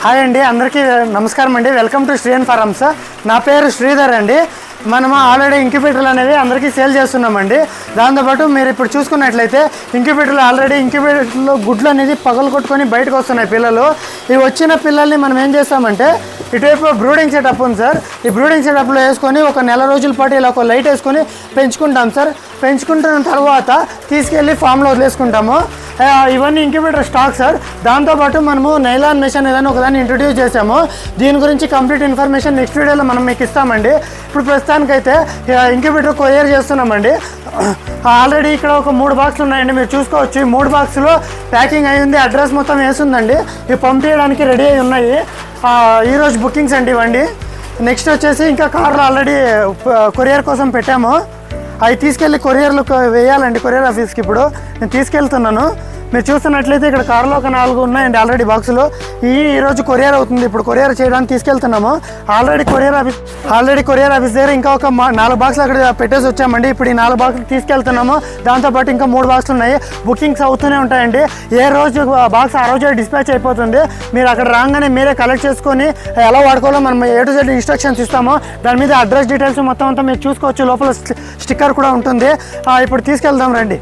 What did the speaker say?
Hi అండి, అందరికీ నమస్కారం అండి. Welcome to Sreeyan farms. నా పేరు శ్రీధర్ అండి. మనము ఆల్రెడీ ఇంక్యుబేటర్లు అనేవి అందరికీ సేల్ చేస్తున్నామండి. దాంతోపాటు మీరు ఇప్పుడు చూసుకున్నట్లయితే ఇంక్యుబేటర్లో గుడ్లు అనేది పగలు కొట్టుకొని బయటకు వస్తున్నాయి పిల్లలు. ఈ వచ్చిన పిల్లల్ని మనం ఏం చేస్తామంటే ఇటువైపు బ్రూడింగ్ సెటప్ ఉంది సార్. ఈ బ్రూడింగ్ సెటప్లో వేసుకొని ఒక నెల రోజుల పాటు ఇలా ఒక లైట్ వేసుకొని పెంచుకుంటాం సార్. పెంచుకుంటున్న తర్వాత తీసుకెళ్ళి ఫామ్లో వదిలేసుకుంటాము. ఇవన్నీ ఇంక్యుబేటర్ స్టాక్ సార్. దాంతోపాటు మనము నైలాన్ మెషిన్ ఏదైనా ఒకదాన్ని ఇంట్రడ్యూస్ చేసాము. దీని గురించి కంప్లీట్ ఇన్ఫర్మేషన్ నెక్స్ట్ వీడియోలో మనం మీకు ఇస్తామండి. ఇప్పుడు ప్రస్తుతానికైతే ఇంక్యుబేటర్ కొరియర్ చేస్తున్నామండి. ఆల్రెడీ ఇక్కడ ఒక 3 బాక్సులు ఉన్నాయండి, మీరు చూసుకోవచ్చు. ఈ 3 బాక్సులు ప్యాకింగ్ అయ్యింది, అడ్రస్ మొత్తం వేస్తుందండి. ఇవి పంపించడానికి రెడీ అయి ఉన్నాయి. ఈరోజు బుకింగ్స్ అండి ఇవ్వండి. నెక్స్ట్ వచ్చేసి ఇంకా కార్లు ఆల్రెడీ కొరియర్ కోసం పెట్టాము. అవి తీసుకెళ్ళి కొరియర్లు వేయాలండి కొరియర్ ఆఫీస్కి. ఇప్పుడు నేను తీసుకెళ్తున్నాను. మీరు చూస్తున్నట్లయితే ఇక్కడ కార్లో ఒక 4 ఉన్నాయండి ఆల్రెడీ బాక్సులు. ఈరోజు కొరియర్ అవుతుంది. ఇప్పుడు కొరియర్ చేయడానికి తీసుకెళ్తున్నాము. ఆల్రెడీ కొరియర్ ఆఫీస్ దగ్గర ఇంకా ఒక 4 బాక్సులు అక్కడ పెట్టేసి వచ్చామండి. ఇప్పుడు ఈ 4 బాక్సులు తీసుకెళ్తున్నాము. దాంతోపాటు ఇంకా 3 బాక్సులు ఉన్నాయి. బుకింగ్స్ అవుతూనే ఉంటాయండి. ఏ రోజు బాక్స్ ఆ రోజే డిస్పాచ్ అయిపోతుంది. మీరు అక్కడ రాగానే మీరే కలెక్ట్ చేసుకొని ఎలా వాడుకోవాలో మనం A to Z ఇన్స్ట్రక్షన్స్ ఇస్తాము. దాని మీద అడ్రస్ డీటెయిల్స్ మొత్తం అంతా మీరు చూసుకోవచ్చు. లోపల స్టిక్కర్ కూడా ఉంటుంది. ఇప్పుడు తీసుకెళ్దాం రండి.